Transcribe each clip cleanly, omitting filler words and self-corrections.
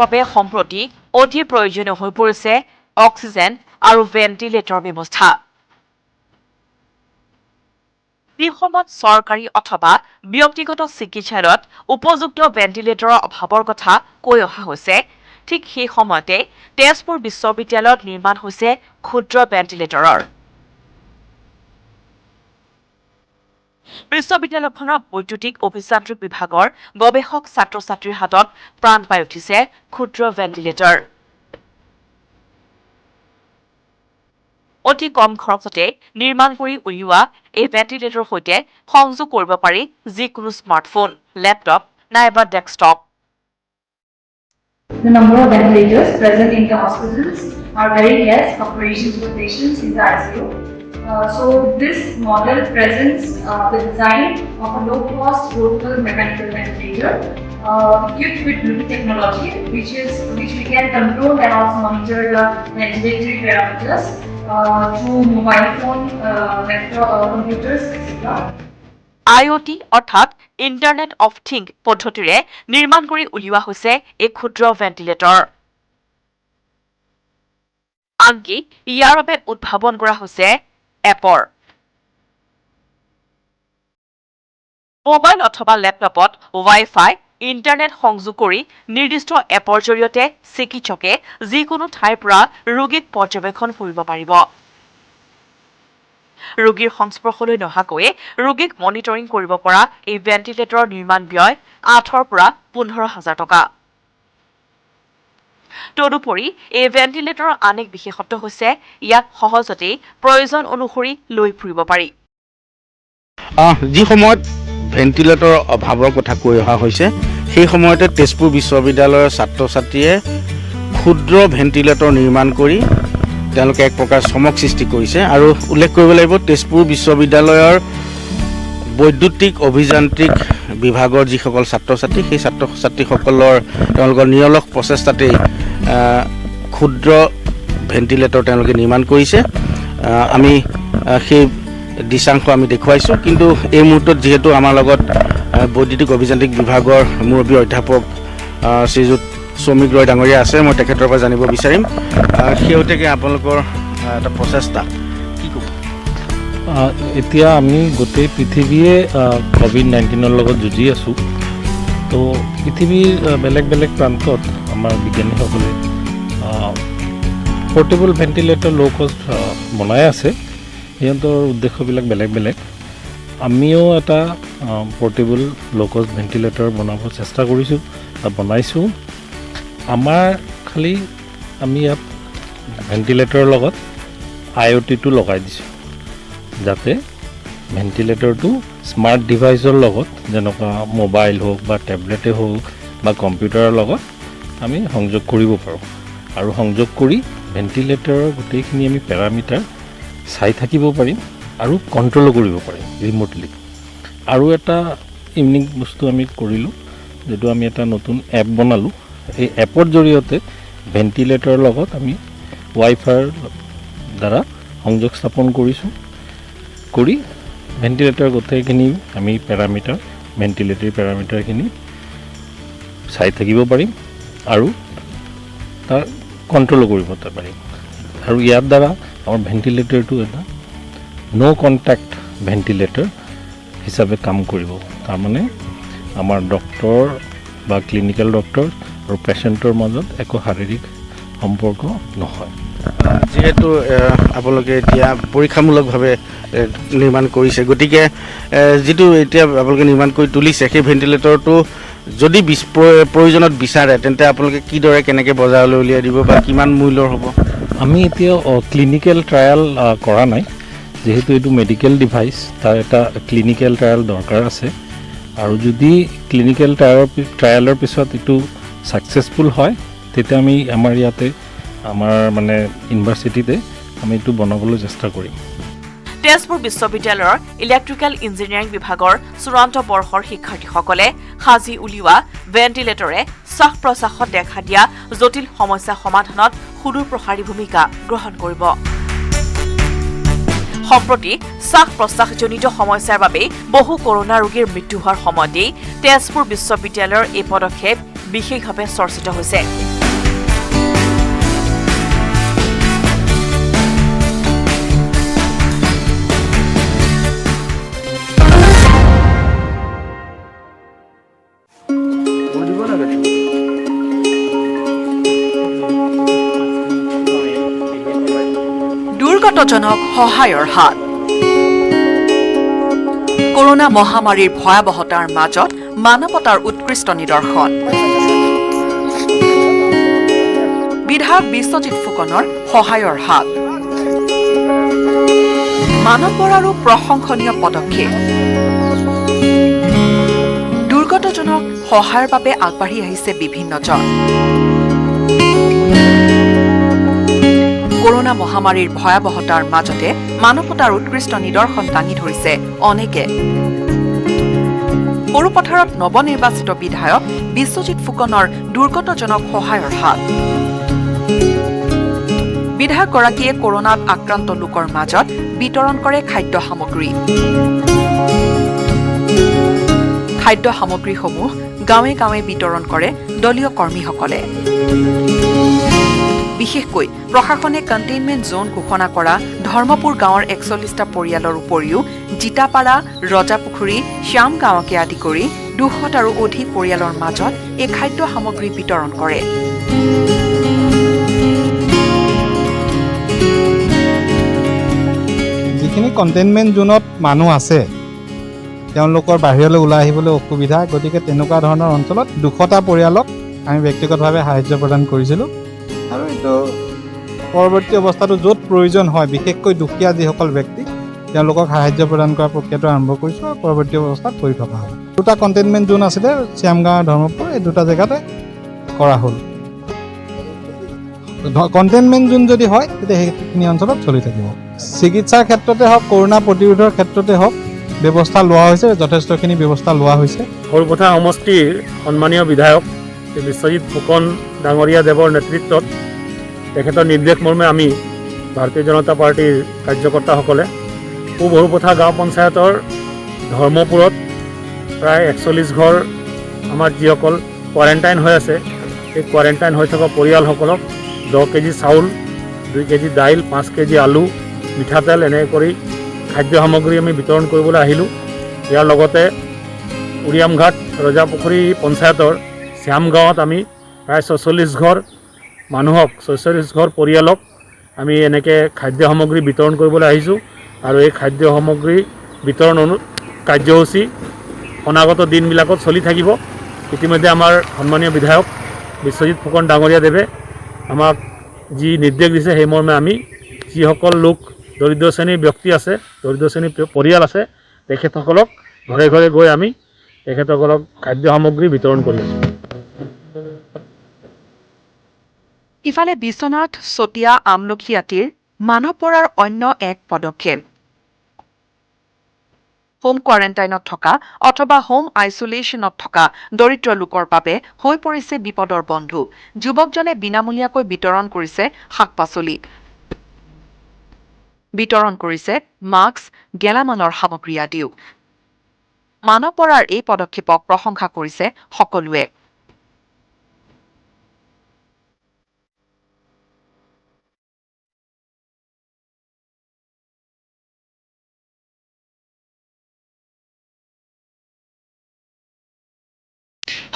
বাবে সম্প্ৰতি অতি প্ৰয়োজনীয় হৈ পৰিছে অক্সিজেন আৰু ভেণ্টিলেটৰ ব্যৱস্থা। যিসময়ত চৰকাৰী অথবা ব্যক্তিগত চিকিৎসালয়ত উপযুক্ত ভেণ্টিলেটৰৰ অভাৱৰ কথা কৈ অহা হৈছে, ঠিক সেই সময়তে তেজপুৰ বিশ্ববিদ্যালয়ত নিৰ্মাণ হৈছে ক্ষুদ্ৰ ভেণ্টিলেটৰৰ। বিশ্ববিদ্যালয়খনৰ বৈদ্যুতিক অভিযান্ত্ৰিক বিভাগৰ গৱেষক ছাত্ৰ-ছাত্ৰীৰ হাতত প্ৰাণ পাই উঠিছে ক্ষুদ্ৰ ভেণ্টিলেটৰ। অতি কম খৰচতে নিৰ্মাণ কৰি উলিওৱা এই ভেণ্টিলেটৰৰ সৈতে সংযোগ কৰিব পাৰি যিকোনো স্মাৰ্টফোন, লেপটপ নাইবা desktop. The number of ventilators present in the hospitals are very less for patients with patients in the ICU. So this model presents the design of a low-cost portable mechanical ventilator equipped with Bluetooth technology, which we can control and also monitor the ventilatory parameters through mobile phone, laptop, computers, etc. IoT অৰ্থাৎ internet of think পদ্ধতিৰে নিৰ্মাণ কৰি উলিওৱা হৈছে এই ক্ষুদ্ৰ ventilator. আনকি ইয়াৰ বাবে উদ্ভাৱন কৰা হৈছে এপৰ। মোবাইল অথবা লেপটপত ৱাই-ফাই ইণ্টাৰনেট সংযোগ কৰি নিৰ্দিষ্ট এপৰ জৰিয়তে চিকিৎসকে যিকোনো ঠাইৰ পৰা ৰোগীক পৰ্যবেক্ষণ কৰিব পাৰিব। ৰোগীৰ সংস্পৰ্শলৈ নহাকৈয়ে ৰোগীক মনিটৰিং কৰিব পৰা এই ভেণ্টিলেটৰৰ নিৰ্মাণ ব্যয় 8,000 পৰা 15,000 টকা। তদুপৰি এই ভেণ্টিলেটৰৰ আন এক বিশেষত্ব হৈছে ইয়াক সহজতেই প্ৰয়োজন অনুসৰি লৈ ফুৰিব পাৰি। যি সময়ত ভেণ্টিলেটৰৰ অভাৱৰ কথা কৈ অহা হৈছে, সেই সময়তে তেজপুৰ বিশ্ববিদ্যালয়ৰ ছাত্ৰ-ছাত্ৰীয়ে ক্ষুদ্ৰ ভেণ্টিলেটৰ নিৰ্মাণ কৰি তেওঁলোকে এক প্ৰকাৰ চমক সৃষ্টি কৰিছে। আৰু উল্লেখ কৰিব লাগিব, তেজপুৰ বিশ্ববিদ্যালয়ৰ বৈদ্যুতিক অভিযান্ত্ৰিক বিভাগৰ যিসকল ছাত্ৰ-ছাত্ৰী, সেই ছাত্ৰ-ছাত্ৰীসকলৰ তেওঁলোকৰ নিৰলস প্ৰচেষ্টাতেই ক্ষুদ্ৰ ভেণ্টিলেটৰ তেওঁলোকে নিৰ্মাণ কৰিছে। আমি সেই দৃশ্যাংশ আমি দেখুৱাইছোঁ। কিন্তু এই মুহূৰ্তত যিহেতু আমাৰ লগত বৈদ্যুতিক অভিযান্ত্ৰিক বিভাগৰ মুৰব্বী অধ্যাপক শ্ৰীযুত শ্ৰমিক ৰয় ডাঙৰীয়া আছে, মই তেখেতৰ পৰা জানিব বিচাৰিম শেহতীয়াকৈ আপোনালোকৰ এটা প্ৰচেষ্টা কি ক'ব? এতিয়া আমি গোটেই পৃথিৱীয়ে ক'ভিড-19ৰ লগত যুঁজি আছোঁ। তো পৃথিৱীৰ বেলেগ বেলেগ প্ৰান্তত আমাৰ বিজ্ঞানীসকলে পৰ্টেবল ভেণ্টিলেটৰ ল' কষ্ট বনাই আছে। সিহঁতৰ উদ্দেশ্যবিলাক বেলেগ বেলেগ। আমিও এটা পৰ্টেবল ল' কষ্ট ভেণ্টিলেটৰ বনাব চেষ্টা কৰিছোঁ বা বনাইছোঁ। আমাৰ খালি আমি ইয়াত ভেণ্টিলেটৰৰ লগত IoT-টো লগাই দিছোঁ, যাতে ভেণ্টিলেটৰটো স্মাৰ্ট ডিভাইচৰ লগত, যেনেকুৱা মোবাইল হওক বা টেবলেটেই হওক বা কম্পিউটাৰৰ লগত আমি সংযোগ কৰিব পাৰোঁ। আৰু সংযোগ কৰি ভেণ্টিলেটৰৰ গোটেইখিনি আমি পেৰামিটাৰ চাই থাকিব পাৰিম আৰু কণ্ট্ৰলো কৰিব পাৰিম ৰিম'টলি। আৰু এটা ইউনিক বস্তু আমি কৰিলোঁ, যিটো আমি এটা নতুন এপ বনালোঁ। এই এপৰ জৰিয়তে ভেণ্টিলেটৰৰ লগত আমি ৱাই-ফাইৰ দ্বাৰা সংযোগ স্থাপন কৰিছোঁ। কৰি ভেণ্টিলেটৰ গোটেইখিনি আমি পেৰামিটাৰ, ভেণ্টিলেটৰী পেৰামিটাৰখিনি চাই থাকিব পাৰিম আৰু তাৰ কণ্ট্ৰলো কৰিব পাৰিম। আৰু ইয়াৰ দ্বাৰা আমাৰ ভেণ্টিলেটৰটো এটা ন' কণ্টেক্ট ভেণ্টিলেটৰ হিচাপে কাম কৰিব। তাৰমানে আমাৰ ডক্তৰ বা ক্লিনিকেল ডক্তৰ আৰু পেচেণ্টৰ মাজত একো শাৰীৰিক সম্পৰ্ক নহয়। যিহেতু আপোনালোকে এতিয়া পৰীক্ষামূলকভাৱে নিৰ্মাণ কৰিছে, গতিকে যিটো এতিয়া আপোনালোকে নিৰ্মাণ কৰি তুলিছে, সেই ভেণ্টিলেটৰটো যদি প্ৰয়োজনত বিচাৰে, তেন্তে আপোনালোকে কিদৰে কেনেকৈ বজাৰলৈ উলিয়াই দিব বা কিমান মূল্যৰ হ'ব? আমি এতিয়া ক্লিনিকেল ট্ৰায়েল কৰা নাই, যিহেতু এইটো মেডিকেল ডিভাইচ, তাৰ এটা ক্লিনিকেল ট্ৰায়েল দৰকাৰ আছে। আৰু যদি ক্লিনিকেল ট্ৰায়েলৰ পিছত এইটো ছাকচেছফুল হয়, তেতিয়া আমি আমাৰ ইয়াতে আমাৰ ইউনিভাৰ্চিটিতে আমি এইটো বনাবলৈ চেষ্টা কৰিম। তেজপুৰ বিশ্ববিদ্যালয়ৰ ইলেক্ট্ৰিকেল ইঞ্জিনিয়াৰিং বিভাগৰ চূড়ান্ত বৰ্ষৰ শিক্ষাৰ্থীসকলে সাজি উলিওৱা ভেণ্টিলেটৰে শ্বাস-প্ৰশ্বাসত দেখা দিয়া জটিল সমস্যা সমাধানত সুদূৰপ্ৰসাৰী ভূমিকা গ্ৰহণ কৰিব। সম্প্ৰতি শ্বাস-প্ৰশ্বাসজনিত সমস্যাৰ বাবে বহু কৰোনা ৰোগীৰ মৃত্যু হোৱাৰ সময়তেই তেজপুৰ বিশ্ববিদ্যালয়ৰ এই পদক্ষেপ বিশেষভাৱে চৰ্চিত হৈছে। দুৰ্গতজনক সহায়ৰ হাত। কৰোনা মহামাৰীৰ ভয়াৱহতাৰ মাজত মানৱতাৰ উৎকৃষ্ট নিদৰ্শন। বিধায়ক বিশ্বজিৎ ফুকনৰ সহায়ৰ হাত। মানৱৰ আৰু প্ৰশংসনীয় পদক্ষেপ। দুৰ্গতজনক সহায়ৰ বাবে আগবাঢ়ি আহিছে বিভিন্নজন। কৰোনা মহামাৰীৰ ভয়াৱহতাৰ মাজতে মানৱতাৰ উৎকৃষ্ট নিদৰ্শন দাঙি ধৰিছে অনেকে। সৰুপথাৰত নৱনিৰ্বাচিত বিধায়ক বিশ্বজিৎ ফুকনৰ দুৰ্গতজনক সহায়ৰ হাত। বিধায়কগৰাকীয়ে কৰোনাত আক্ৰান্ত লোকৰ মাজত বিতৰণ কৰে খাদ্য সামগ্ৰী। খাদ্য সামগ্ৰীসমূহ গাঁৱে গাঁৱে বিতৰণ কৰে দলীয় কৰ্মীসকলে। বিশেষকৈ প্ৰশাসনে কণ্টেইনমেণ্ট জোন ঘোষণা কৰা ধৰ্মপুৰ গাঁৱৰ ৪১টা পৰিয়ালৰ উপৰিও জিতাপাৰা, ৰজাপুখুৰী, শ্যাম গাঁৱকে আদি কৰি ২০০ আৰু অধিক পৰিয়ালৰ মাজত এই খাদ্য সামগ্ৰী বিতৰণ কৰে। যিখিনি কণ্টেইনমেণ্ট জোনত মানুহ আছে তেওঁলোকৰ বাহিৰলৈ ওলাই আহিবলৈ অসুবিধা, গতিকে তেনেকুৱা ধৰণৰ অঞ্চলত ২০০টা পৰিয়ালক আমি ব্যক্তিগতভাৱে সাহায্য প্ৰদান কৰিছিলোঁ। আৰু এইটো পৰৱৰ্তী অৱস্থাটো য'ত প্ৰয়োজন হয়, বিশেষকৈ দুখীয়া যিসকল ব্যক্তি তেওঁলোকক সাহায্য প্ৰদান কৰা প্ৰক্ৰিয়াটো আৰম্ভ কৰিছোঁ আৰু পৰৱৰ্তী অৱস্থাত কৰি থকা হ'ল। 2টা কণ্টেইনমেণ্ট জোন আছিলে, শ্যামগাঁও আৰু ধৰ্মপুৰ, এই 2টা জেগাতে কৰা হ'ল। কণ্টেইনমেণ্ট জোন যদি হয় তেতিয়া সেইখিনি অঞ্চলত চলি থাকিব। চিকিৎসাৰ ক্ষেত্ৰতে হওক, কৰোনা প্ৰতিৰোধৰ ক্ষেত্ৰতে হওক ব্যৱস্থা লোৱা হৈছে, যথেষ্টখিনি ব্যৱস্থা লোৱা হৈছে। সৰুপথাৰ সমষ্টিৰ সন্মানীয় বিধায়ক বিশ্বজিৎ ফুকন ডাঙৰীয়া দেৱৰ নেতৃত্বত তেখেতৰ নিৰ্দেশ মৰ্মে আমি ভাৰতীয় জনতা পাৰ্টীৰ কাৰ্যকৰ্তাসকলে পূব সৰুপথাৰ গাঁও পঞ্চায়তৰ ধৰ্মপুৰত প্ৰায় ৪১ ঘৰ আমাৰ যিসকল কোৱাৰেণ্টাইন হৈ আছে, এই কোৱাৰেণ্টাইন হৈ থকা পৰিয়ালসকলক 10 কেজি চাউল, 2 কেজি দাইল, 5 কেজি আলু, মিঠাতেল এনে কৰি খাদ্য সামগ্ৰী আমি বিতৰণ কৰিবলৈ আহিলোঁ। ইয়াৰ লগতে উৰিয়ামঘাট ৰজাপুখুৰী পঞ্চায়তৰ শ্যাম গাঁৱত আমি প্ৰায় ৪৬ ঘৰ মানুহক, ৪৬ ঘৰ পৰিয়ালক আমি এনেকৈ খাদ্য সামগ্ৰী বিতৰণ কৰিবলৈ আহিছোঁ। আৰু এই খাদ্য সামগ্ৰী বিতৰণ কাৰ্যসূচী অনাগত দিনবিলাকত চলি থাকিব। ইতিমধ্যে আমাৰ সন্মানীয় বিধায়ক বিশ্বজিৎ ফুকন ডাঙৰীয়া দেৱে আমাক যি নিৰ্দেশ দিছে সেই মৰ্মে আমি যিসকল লোক দৰিদ্ৰ শ্ৰেণীৰ ব্যক্তি আছে, দৰিদ্ৰ শ্ৰেণীৰ পৰিয়াল আছে, তেখেতসকলক ঘৰে ঘৰে গৈ আমি তেখেতসকলক খাদ্য সামগ্ৰী বিতৰণ কৰি আছোঁ। ইফালে বিশ্বনাথ চতিয়া আমলখিয়াটিৰ মানৱপৰাৰ অন্য এক পদক্ষেপ। হোম কোৱাৰেণ্টাইনত থকা অথবা হোম আইচোলেশ্যনত থকা দৰিদ্ৰ লোকৰ বাবে হৈ পৰিছে বিপদৰ বন্ধু। যুৱকজনে বিনামূলীয়াকৈ বিতৰণ কৰিছে শাক-পাচলি, বিতৰণ কৰিছে মাস্ক, গেলামালৰ সামগ্ৰী আদিও। মানৱপৰাৰ এই পদক্ষেপক প্ৰশংসা কৰিছে সকলোৱে।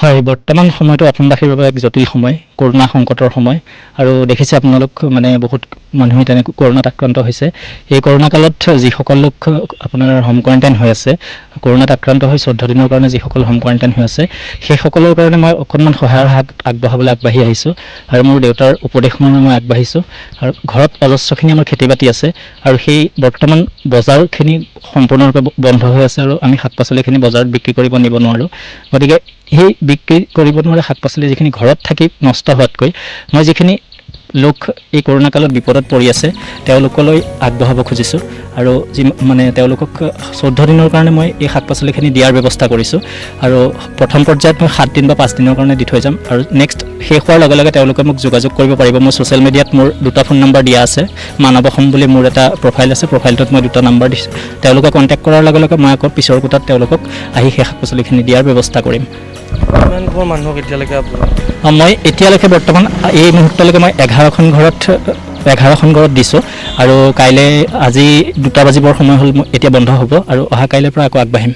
হয়, বৰ্তমান সময়টো অসমবাসীৰ বাবে এক জটিল সময়, কৰোনা সংকটৰ সময়। আৰু দেখিছে আপোনালোক মানে বহুত মানুহে তেনেকৈ কৰোনাত আক্ৰান্ত হৈছে। এই কৰোনা কালত যিসকল লোক আপোনাৰ হোম কোৱাৰেণ্টাইন হৈ আছে, কৰোনাত আক্ৰান্ত হৈ 14 দিনৰ কাৰণে যিসকল হোম কোৱাৰেণ্টাইন হৈ আছে, সেইসকলৰ কাৰণে মই অকণমান সহায়ৰ হাত আগবঢ়াবলৈ আগবাঢ়ি আহিছোঁ। আৰু মোৰ দেউতাৰ উপদেশ মৰ্মে মই আগবাঢ়িছোঁ। আৰু ঘৰত অজস্ৰখিনি আমাৰ খেতি বাতি আছে, আৰু সেই বৰ্তমান বজাৰখিনি সম্পূৰ্ণৰূপে বন্ধ হৈ আছে, আৰু আমি শাক পাচলিখিনি বজাৰত বিক্ৰী কৰিব নিব নোৱাৰোঁ। গতিকে সেই বিক্ৰী কৰিব নোৱাৰা শাক পাচলি যিখিনি ঘৰত থাকি নষ্ট হোৱাতকৈ মই যিখিনি লোক এই কৰোনা কালত বিপদত পৰি আছে তেওঁলোকলৈ আগবঢ়াব খুজিছোঁ। আৰু মানে তেওঁলোকক 14 দিনৰ কাৰণে মই এই শাক পাচলিখিনি দিয়াৰ ব্যৱস্থা কৰিছোঁ। আৰু প্ৰথম পৰ্যায়ত মই 7 দিন বা 5 দিনৰ কাৰণে দি থৈ যাম। আৰু নেক্সট শেষ হোৱাৰ লগে লগে তেওঁলোকে মোক যোগাযোগ কৰিব পাৰিব। মোৰ ছ'চিয়েল মিডিয়াত মোৰ 2টা ফোন নম্বৰ দিয়া আছে। মানৱ অসম বুলি মোৰ এটা প্ৰফাইল আছে, প্ৰফাইলটোত মই 2টা নম্বৰ দিছোঁ। তেওঁলোকে কণ্টেক্ট কৰাৰ লগে লগে মই আকৌ পিছৰ কোটাত তেওঁলোকক আহি সেই শাক পাচলিখিনি দিয়াৰ ব্যৱস্থা কৰিম। কিমান ঘৰ মানুহক এতিয়ালৈকে আপুনি মই এতিয়ালৈকে বৰ্তমান এই মুহূৰ্তলৈকে মই 11খন ঘৰত দিছোঁ আৰু কাইলৈ আজি 2টা বাজিবৰ সময় হ'ল এতিয়া বন্ধ হ'ব আৰু অহা কাইলৈৰ পৰা আকৌ আগবাঢ়িম।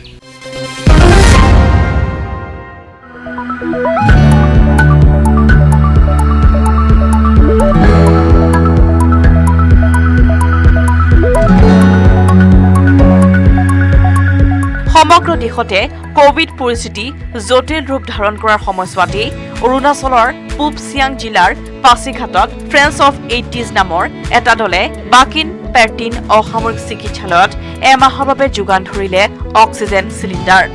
সমগ্ৰ দেশতে কোভিড পৰিস্থিতি জটিল ৰূপ ধাৰণ কৰাৰ সময়ছোৱাতেই অৰুণাচলৰ পূব চিয়াং জিলাৰ পাছিঘাটত ফ্ৰেণ্ডছ অফ 80s নামৰ এটা দলে বাকিন পেৰ্টিন অসামৰিক চিকিৎসালয়ত এমাহৰ বাবে যোগান ধৰিলে অক্সিজেন চিলিণ্ডাৰ।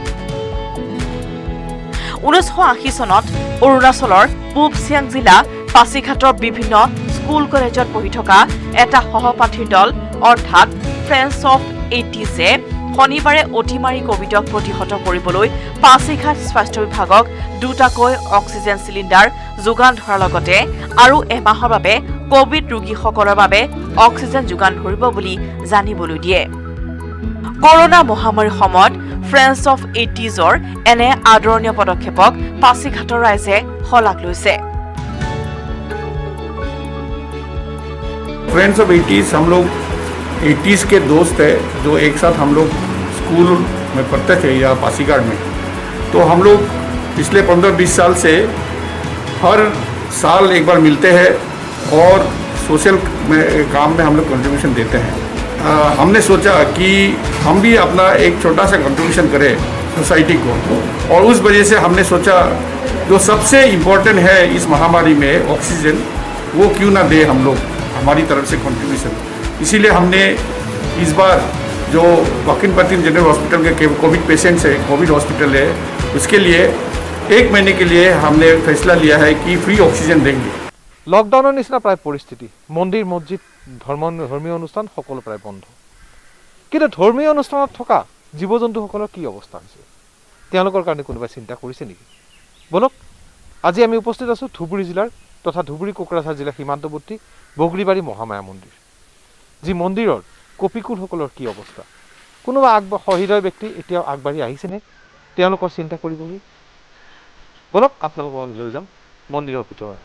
1980 চনত অৰুণাচলৰ পূব চিয়াং জিলা পাছিঘাটৰ বিভিন্ন স্কুল কলেজত পঢ়ি থকা এটা সহপাঠীৰ দল অৰ্থাৎ ফ্ৰেণ্ডছ অফ 80se শনিবাৰে অতিমাৰী কোভিডক প্ৰতিহত কৰিবলৈ পাছিঘাট স্বাস্থ্য বিভাগক 2টাকৈ অক্সিজেন চিলিণ্ডাৰ যোগান ধৰাৰ লগতে আৰু এমাহৰ বাবে কোভিড ৰোগীসকলৰ বাবে অক্সিজেন যোগান ধৰিব বুলি জানিবলৈ দিয়ে। কৰোনা মহামাৰীৰ সময়ত ফ্ৰেণ্ডছ অফ 80sৰ এনে আদৰণীয় পদক্ষেপক পাছিঘাটৰ ৰাইজে শলাগ লৈছে। फ्रेंड्स ऑफ 80s हम लोग 80s के दोस्त है जो एक साथ हम लोग स्कूल में पढ़ते थे या पासीघाट में। तो हम लोग पिछले 15-20 साल से हर साल एक बार मिलते हैं और सोशल काम में हम लोग कंट्रीब्यूशन देते हैं। हमने सोचा कि हम भी अपना एक छोटा सा कंट्रीब्यूशन करें सोसाइटी को, और उस वजह से हमने सोचा जो सबसे इम्पोर्टेंट है इस महामारी में ऑक्सीजन, वो क्यों ना दे हम लोग हमारी तरफ से कंट्रीब्यूशन। इसीलिए हमने इस बार जो बाकिन पेर्टिन जनरल हॉस्पिटल के कोविड पेशेंट्स है, कोविड हॉस्पिटल है, उसके लिए 1 महीने के लिए हमने फैसला लिया है कि फ्री ऑक्सीजन देंगे। লকডাউনৰ নিচিনা প্ৰায় পৰিস্থিতি, মন্দিৰ মছজিদ ধৰ্মীয় অনুষ্ঠান সকলো প্ৰায় বন্ধ। কিন্তু ধৰ্মীয় অনুষ্ঠানত থকা জীৱ জন্তুসকলৰ কি অৱস্থা হৈছে, তেওঁলোকৰ কাৰণে কোনোবাই চিন্তা কৰিছে নেকি? বলক আজি আমি উপস্থিত আছোঁ ধুবুৰী জিলাৰ তথা ধুবুৰী কোকৰাঝাৰ জিলাৰ সীমান্তৱৰ্তী বগৰীবাৰী মহামায়া মন্দিৰ, যি মন্দিৰৰ কপিকুলসকলৰ কি অৱস্থা, কোনোবা সহৃদয় ব্যক্তি এতিয়াও আগবাঢ়ি আহিছেনে তেওঁলোকৰ চিন্তা কৰিবলৈ? বলক আপোনালোকক লৈ যাম মন্দিৰৰ ভিতৰত।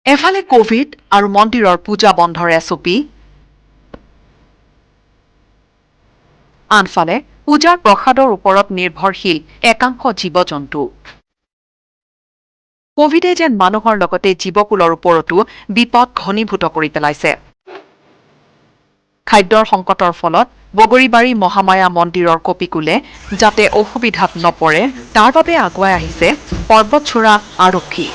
এফালে কোভিড আৰু মন্দিৰৰ পূজা বন্ধৰ এছঅপি, আনফালে পূজাৰ প্ৰসাদৰ ওপৰত নিৰ্ভৰশীল একাংশ জীৱ জন্তু। কোভিডে যেন মানুহৰ লগতে জীৱকুলৰ ওপৰতো বিপদ ঘনীভূত কৰি পেলাইছে। খাদ্যৰ সংকটৰ ফলত বগৰীবাৰী মহামায়া মন্দিৰৰ কপিকুলে যাতে অসুবিধাত নপৰে তাৰ বাবে আগুৱাই আহিছে পৰ্বতচূড়া আৰক্ষী।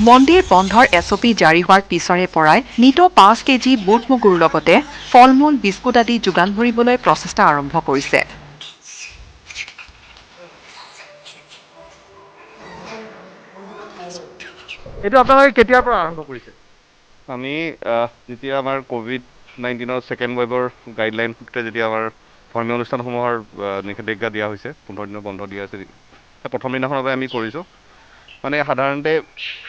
মন্দিৰ বন্ধৰ এছঅপি জাৰি হোৱাৰ পিছৰে পৰাই নিতৌ 5 কেজি বুট মগুৰ লগতে ফল মূল বিস্কুট আদি যোগান ধৰিবলৈ প্ৰচেষ্টা আৰম্ভ কৰিছে। এইটো আপোনালোকে কেতিয়াৰ পৰা আৰম্ভ কৰিছে? আমি যেতিয়া আমাৰ কোভিড-19ৰ ছেকেণ্ড ৱেভৰ গাইডলাইন যেতিয়া আমাৰ ধৰ্মীয় অনুষ্ঠানসমূহৰ নিষেধাজ্ঞা দিয়া হৈছে, 15 দিনৰ বন্ধ দিয়া হৈছে, প্ৰথম দিনাখনৰ পৰা আমি কৰিছোঁ। মানে সাধাৰণতে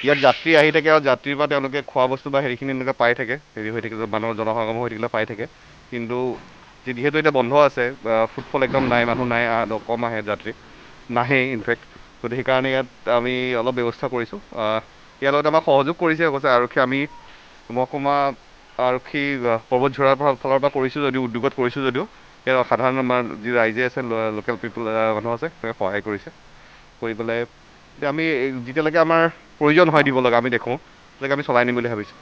ইয়াত যাত্ৰী আহি থাকে আৰু যাত্ৰীৰ পৰা তেওঁলোকে খোৱা বস্তু বা হেৰিখিনি এনেকৈ পাই থাকে, হেৰি হৈ থাকে, মানুহৰ জনসমাগম হৈ থাকিলে পাই থাকে। কিন্তু যিহেতু এতিয়া বন্ধ আছে, ফুটফল একদম নাই, মানুহ নাই, কম আহে যাত্ৰী, নাহেই ইনফেক্ট। গতিকে সেইকাৰণে ইয়াত আমি অলপ ব্যৱস্থা কৰিছোঁ। ইয়াৰ লগতে আমাক সহযোগ কৰিছে অৱশ্যে আৰক্ষী, আমি মহকুমা আৰক্ষী পৰ্বতঝৰাৰ ফালৰ পৰা কৰিছোঁ যদিও, উদ্যোগত কৰিছোঁ যদিও, ইয়াত সাধাৰণ আমাৰ যি ৰাইজে আছে, লোকেল পিপুল মানুহ আছে, তেওঁলোকে সহায় কৰিছে। কৰি পেলাই আমি যেতিয়ালৈকে আমাৰ প্ৰয়োজন হয় দিব লগা, আমি দেখোঁ তেতিয়ালৈকে আমি চলাই নিম বুলি ভাবিছোঁ।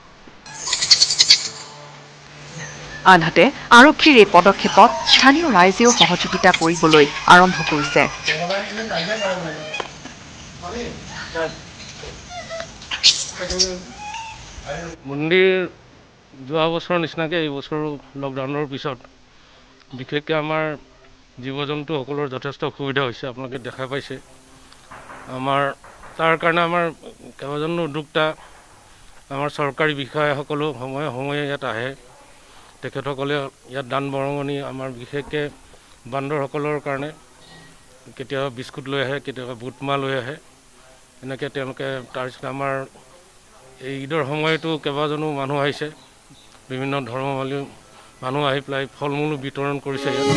আনহাতে আৰক্ষীৰ এই পদক্ষেপত স্থানীয় ৰাইজেও সহযোগিতা কৰিবলৈ আৰম্ভ কৰিছে। মন্দিৰ যোৱা বছৰৰ নিচিনাকৈ এই বছৰো লকডাউনৰ পিছত বিশেষকৈ আমাৰ জীৱ জন্তুসকলৰ যথেষ্ট অসুবিধা হৈছে, আপোনালোকে দেখা পাইছে। আমাৰ তাৰ কাৰণে আমাৰ কেইবাজনো উদ্যোক্তা, আমাৰ চৰকাৰী বিষয়াসকলো সময়ে সময়ে ইয়াত আহে। তেখেতসকলে ইয়াত দান বৰঙণি আমাৰ বিশেষকৈ বান্দৰসকলৰ কাৰণে কেতিয়াবা বিস্কুট লৈ আহে, কেতিয়াবা বুট মাহ লৈ আহে। এনেকৈ তেওঁলোকে তাৰপিছত আমাৰ এই ঈদৰ সময়তো কেইবাজনো মানুহ আহিছে, বিভিন্ন ধৰ্মাৱলম্বী মানুহ আহি পেলাই ফল মূলো বিতৰণ কৰিছে ইয়াত।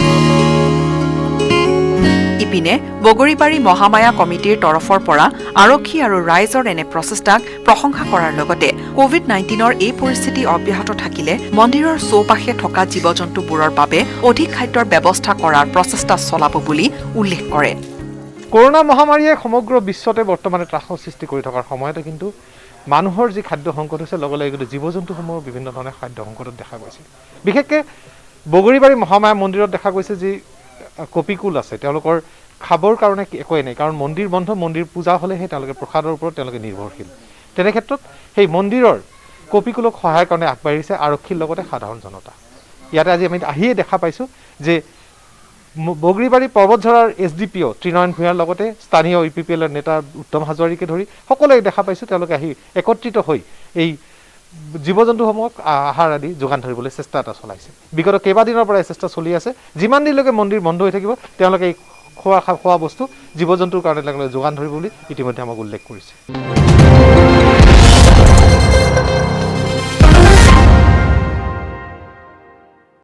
ইপিনে বগৰীবাৰী মহামায়া কমিটিৰ তৰফৰ পৰা আৰক্ষী আৰু ৰাইজৰ এনে প্ৰচেষ্টাক প্ৰশংসা কৰাৰ লগতে কোভিড-19ৰ এই পৰিস্থিতি অব্যাহত থাকিলে মন্দিৰৰ চৌপাশে থকা জীৱ-জন্তুবোৰৰ বাবে অধিক খাদ্যৰ ব্যৱস্থা কৰাৰ প্ৰচেষ্টা চলাব বুলি উল্লেখ কৰে। কৰোনা মহামাৰীয়ে সমগ্ৰ বিশ্বতে বৰ্তমানে ত্ৰাসৰ সৃষ্টি কৰি থকাৰ সময়তে কিন্তু মানুহৰ যি খাদ্য সংকট হৈছে, লগে লগে কিন্তু জীৱ-জন্তুসমূহৰ বিভিন্ন ধৰণে খাদ্য সংকটত দেখা গৈছে। বিশেষকৈ বগৰীবাৰী মহামায়া মন্দিৰত দেখা গৈছে যি কপিকুল আছে, তেওঁলোকৰ খাবৰ কাৰণে একোৱেই নাই, কাৰণ মন্দিৰ বন্ধ, মন্দিৰ পূজা হ'লেহে তেওঁলোকে প্ৰসাদৰ ওপৰত তেওঁলোকে নিৰ্ভৰশীল। তেনে ক্ষেত্ৰত সেই মন্দিৰৰ কপিকুলক সহায়ৰ কাৰণে আগবাঢ়িছে আৰক্ষীৰ লগতে সাধাৰণ জনতা। ইয়াতে আজি আমি আহিয়ে দেখা পাইছোঁ যে বগৰীবাৰী পৰ্বতঝৰাৰ SDPO ত্ৰিনয়ন ভূঞাৰ লগতে স্থানীয় UPPLৰ নেতা উত্তম হাজৰিকে ধৰি সকলোৱে দেখা পাইছোঁ তেওঁলোকে আহি একত্ৰিত হৈ এই জীৱ-জন্তুসমূহক আহাৰ আদি যোগান ধৰিবলৈ চেষ্টা এটা চলাইছে। বিগত কেইবাদিনৰ পৰা এই চেষ্টা চলি আছে। যিমান দিনলৈকে মন্দিৰ বন্ধ হৈ থাকিব তেওঁলোকে এই খোৱা বস্তু জীৱ-জন্তুৰ কাৰণে যোগান ধৰিব বুলি ইতিমধ্যে আমাক উল্লেখ কৰিছে।